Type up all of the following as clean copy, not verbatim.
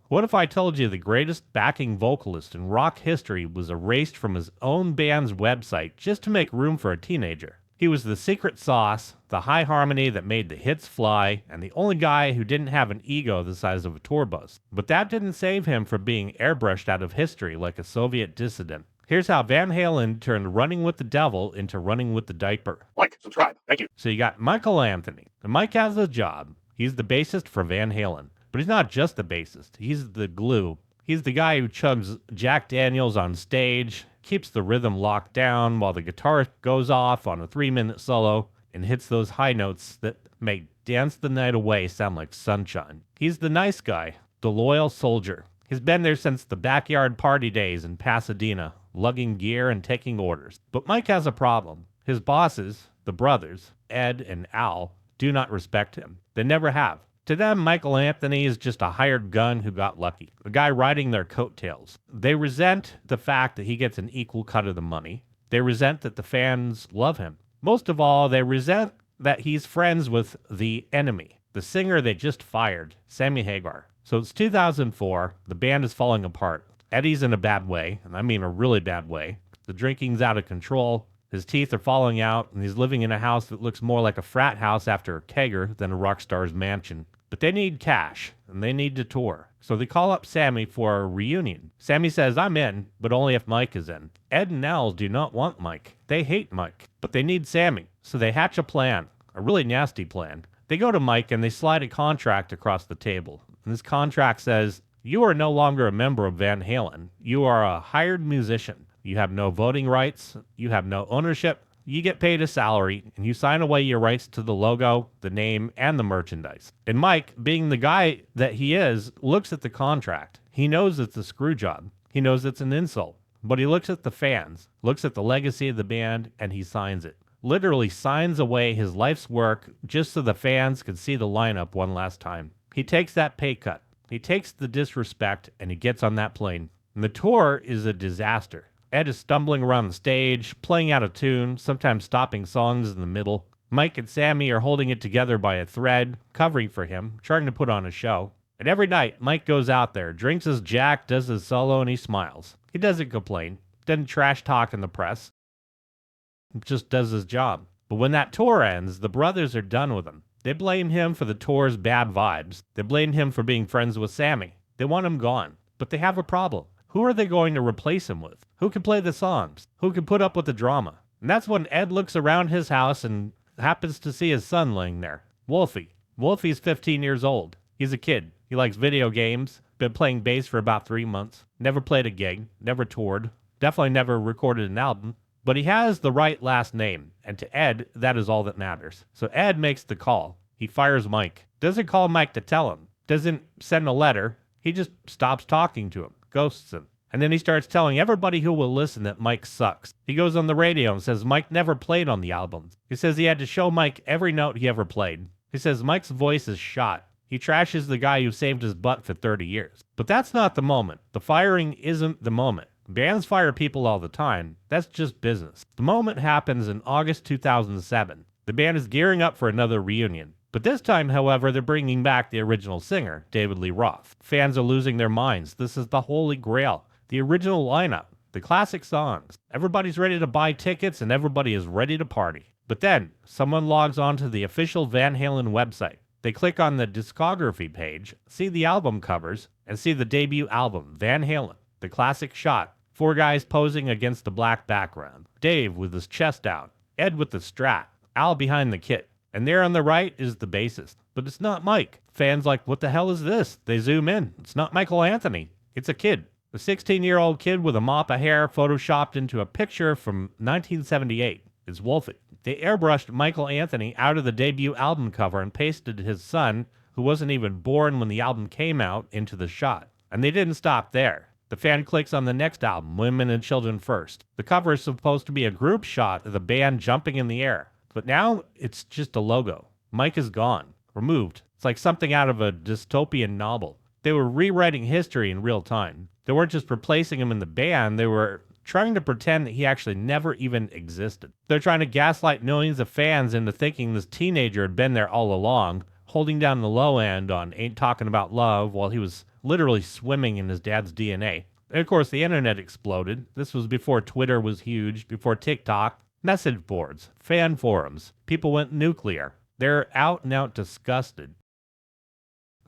What if I told you the greatest backing vocalist in rock history was erased from his own band's website just to make room for a teenager? He was the secret sauce, the high harmony that made the hits fly, and the only guy who didn't have an ego the size of a tour bus. But that didn't save him from being airbrushed out of history like a Soviet dissident. Here's how Van Halen turned Running with the Devil into Running with the Diaper. Like, subscribe, thank you. So you got Michael Anthony. And Mike has a job. He's the bassist for Van Halen. But he's not just the bassist. He's the glue. He's the guy who chugs Jack Daniels on stage, keeps the rhythm locked down while the guitar goes off on a 3-minute solo and hits those high notes that make Dance the Night Away sound like sunshine. He's the nice guy, the loyal soldier. He's been there since the backyard party days in Pasadena, lugging gear and taking orders. But Mike has a problem. His bosses, the brothers, Ed and Al, do not respect him. They never have. To them, Michael Anthony is just a hired gun who got lucky, a guy riding their coattails. They resent the fact that he gets an equal cut of the money. They resent that the fans love him. Most of all, they resent that he's friends with the enemy, the singer they just fired, Sammy Hagar. So it's 2004, the band is falling apart. Eddie's in a bad way, and I mean a really bad way. The drinking's out of control. His teeth are falling out, and he's living in a house that looks more like a frat house after a kegger than a rock star's mansion. But they need cash, and they need to tour. So they call up Sammy for a reunion. Sammy says, I'm in, but only if Mike is in. Ed and Al do not want Mike. They hate Mike, but they need Sammy. So they hatch a plan, a really nasty plan. They go to Mike and they slide a contract across the table. And this contract says, you are no longer a member of Van Halen. You are a hired musician. You have no voting rights. You have no ownership. You get paid a salary, and you sign away your rights to the logo, the name, and the merchandise. And Mike, being the guy that he is, looks at the contract. He knows it's a screw job. He knows it's an insult. But he looks at the fans, looks at the legacy of the band, and he signs it. Literally signs away his life's work just so the fans could see the lineup one last time. He takes that pay cut. He takes the disrespect, and he gets on that plane. And the tour is a disaster. Ed is stumbling around the stage, playing out of tune, sometimes stopping songs in the middle. Mike and Sammy are holding it together by a thread, covering for him, trying to put on a show. And every night, Mike goes out there, drinks his Jack, does his solo, and he smiles. He doesn't complain, doesn't trash talk in the press, just does his job. But when that tour ends, the brothers are done with him. They blame him for the tour's bad vibes. They blame him for being friends with Sammy. They want him gone. But they have a problem. Who are they going to replace him with? Who can play the songs? Who can put up with the drama? And that's when Ed looks around his house and happens to see his son laying there, Wolfie. Wolfie's 15 years old. He's a kid. He likes video games, been playing bass for about 3 months, never played a gig, never toured, definitely never recorded an album, but he has the right last name, and to Ed, that is all that matters. So Ed makes the call. He fires Mike. Doesn't call Mike to tell him. Doesn't send a letter. He just stops talking to him. Ghosts him. And then he starts telling everybody who will listen that Mike sucks. He goes on the radio and says Mike never played on the albums. He says he had to show Mike every note he ever played. He says Mike's voice is shot. He trashes the guy who saved his butt for 30 years. But that's not the moment. The firing isn't the moment. Bands fire people all the time. That's just business. The moment happens in August 2007. The band is gearing up for another reunion. But this time, however, they're bringing back the original singer, David Lee Roth. Fans are losing their minds. This is the holy grail. The original lineup. The classic songs. Everybody's ready to buy tickets and everybody is ready to party. But then, someone logs onto the official Van Halen website. They click on the discography page, see the album covers, and see the debut album, Van Halen. The classic shot. 4 guys posing against a black background. Dave with his chest out. Ed with the Strat. Al behind the kit. And there on the right is the bassist. But it's not Mike. Fans like, what the hell is this? They zoom in. It's not Michael Anthony. It's a kid. A 16-year-old kid with a mop of hair photoshopped into a picture from 1978. It's Wolfie. They airbrushed Michael Anthony out of the debut album cover and pasted his son, who wasn't even born when the album came out, into the shot. And they didn't stop there. The fan clicks on the next album, Women and Children First. The cover is supposed to be a group shot of the band jumping in the air. But now it's just a logo. Mike is gone. Removed. It's like something out of a dystopian novel. They were rewriting history in real time. They weren't just replacing him in the band, they were trying to pretend that he actually never even existed. They're trying to gaslight millions of fans into thinking this teenager had been there all along, holding down the low end on Ain't Talking About Love while he was literally swimming in his dad's DNA. And of course, the internet exploded. This was before Twitter was huge, before TikTok, message boards, fan forums. People went nuclear. They're out and out disgusted.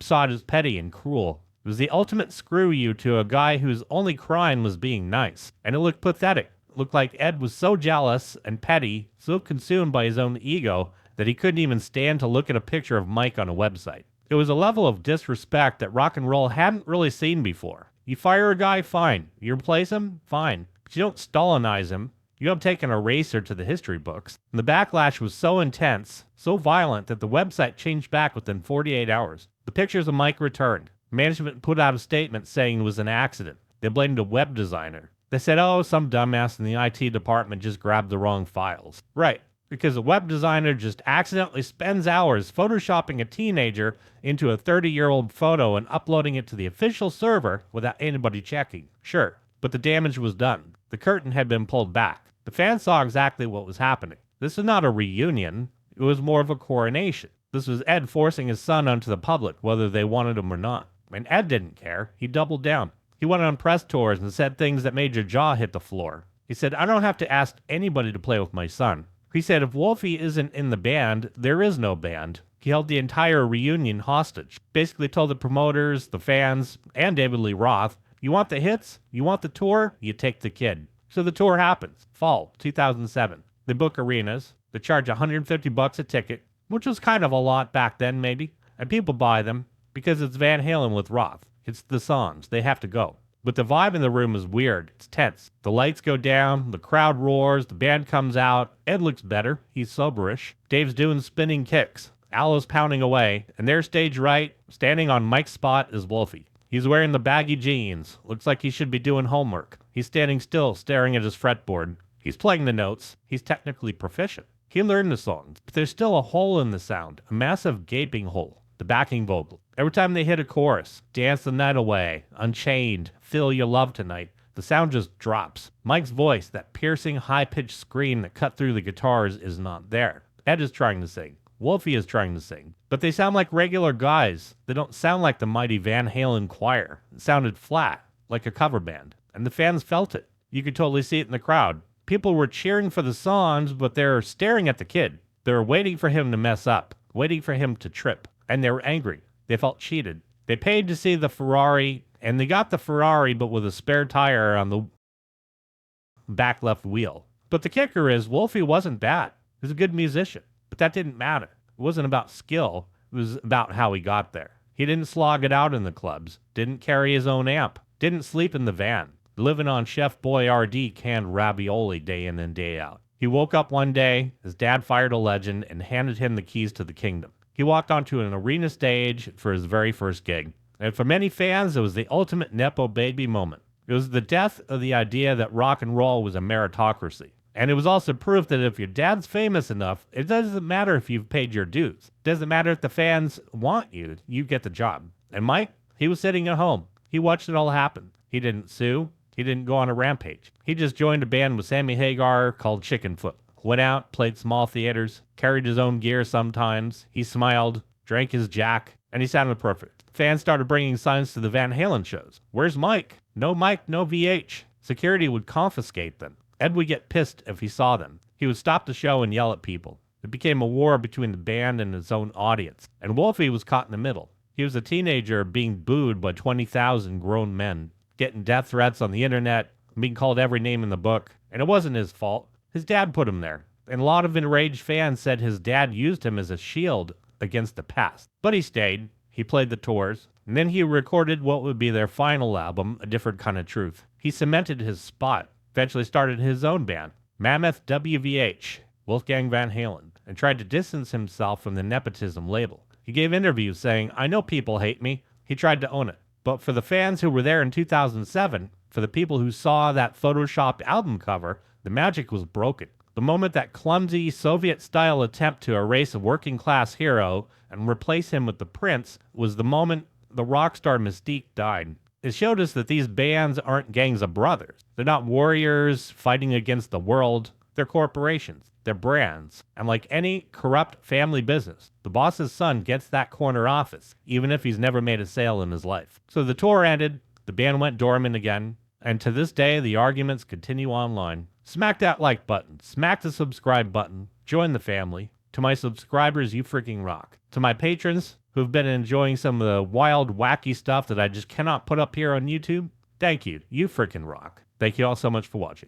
Saw it as petty and cruel. It was the ultimate screw you to a guy whose only crime was being nice. And it looked pathetic. It looked like Ed was so jealous and petty, so consumed by his own ego, that he couldn't even stand to look at a picture of Mike on a website. It was a level of disrespect that rock and roll hadn't really seen before. You fire a guy, fine. You replace him, fine. But you don't Stalinize him. You don't take an eraser to the history books. And the backlash was so intense, so violent, that the website changed back within 48 hours. The pictures of Mike returned. Management put out a statement saying it was an accident. They blamed a web designer. They said, oh, some dumbass in the IT department just grabbed the wrong files. Right, because a web designer just accidentally spends hours photoshopping a teenager into a 30-year-old photo and uploading it to the official server without anybody checking. Sure, but the damage was done. The curtain had been pulled back. The fans saw exactly what was happening. This is not a reunion. It was more of a coronation. This was Ed forcing his son onto the public, whether they wanted him or not. And Ed didn't care. He doubled down. He went on press tours and said things that made your jaw hit the floor. He said, I don't have to ask anybody to play with my son. He said, if Wolfie isn't in the band, there is no band. He held the entire reunion hostage. Basically told the promoters, the fans, and David Lee Roth, you want the hits? You want the tour? You take the kid. So the tour happens. Fall 2007. They book arenas. They charge $150 a ticket, which was kind of a lot back then maybe. And people buy them because it's Van Halen with Roth. It's the songs. They have to go. But the vibe in the room is weird. It's tense. The lights go down. The crowd roars. The band comes out. Ed looks better. He's soberish. Dave's doing spinning kicks. Alo's pounding away. And there stage right, standing on Mike's spot, is Wolfie. He's wearing the baggy jeans. Looks like he should be doing homework. He's standing still, staring at his fretboard. He's playing the notes. He's technically proficient. He learned the songs, but there's still a hole in the sound. A massive gaping hole. The backing vocal. Every time they hit a chorus, Dance the Night Away, Unchained, Feel Your Love Tonight, the sound just drops. Mike's voice, that piercing, high-pitched scream that cut through the guitars, is not there. Ed is trying to sing. Wolfie is trying to sing. But they sound like regular guys. They don't sound like the mighty Van Halen choir. It sounded flat, like a cover band. And the fans felt it. You could totally see it in the crowd. People were cheering for the songs, but they're staring at the kid. They were waiting for him to mess up, waiting for him to trip. And they were angry. They felt cheated. They paid to see the Ferrari, and they got the Ferrari, but with a spare tire on the back left wheel. But the kicker is, Wolfie wasn't bad. He was a good musician. But that didn't matter. It wasn't about skill. It was about how he got there. He didn't slog it out in the clubs. Didn't carry his own amp. Didn't sleep in the van. Living on Chef Boyardee canned ravioli day in and day out. He woke up one day, his dad fired a legend, and handed him the keys to the kingdom. He walked onto an arena stage for his very first gig. And for many fans, it was the ultimate Nepo baby moment. It was the death of the idea that rock and roll was a meritocracy. And it was also proof that if your dad's famous enough, it doesn't matter if you've paid your dues. It doesn't matter if the fans want you, you get the job. And Mike, he was sitting at home. He watched it all happen. He didn't sue. He didn't go on a rampage. He just joined a band with Sammy Hagar called Chickenfoot. Went out, played small theaters, carried his own gear sometimes. He smiled, drank his Jack, and he sounded perfect. Fans started bringing signs to the Van Halen shows. Where's Mike? No Mike, no VH. Security would confiscate them. Ed would get pissed if he saw them. He would stop the show and yell at people. It became a war between the band and his own audience. And Wolfie was caught in the middle. He was a teenager being booed by 20,000 grown men, getting death threats on the internet, being called every name in the book. And it wasn't his fault. His dad put him there. And a lot of enraged fans said his dad used him as a shield against the past. But he stayed. He played the tours. And then he recorded what would be their final album, A Different Kind of Truth. He cemented his spot. Eventually started his own band, Mammoth WVH, Wolfgang Van Halen, and tried to distance himself from the nepotism label. He gave interviews saying, I know people hate me. He tried to own it. But for the fans who were there in 2007, for the people who saw that photoshopped album cover, the magic was broken. The moment that clumsy Soviet-style attempt to erase a working-class hero and replace him with the Prince was the moment the rock star mystique died. It showed us that these bands aren't gangs of brothers. They're not warriors fighting against the world. They're corporations, they're brands, and like any corrupt family business, the boss's son gets that corner office, even if he's never made a sale in his life. So the tour ended, the band went dormant again, and to this day, the arguments continue online. Smack that like button, smack the subscribe button, join the family. To my subscribers, you freaking rock. To my patrons, who've been enjoying some of the wild, wacky stuff that I just cannot put up here on YouTube, thank you. You freaking rock. Thank you all so much for watching.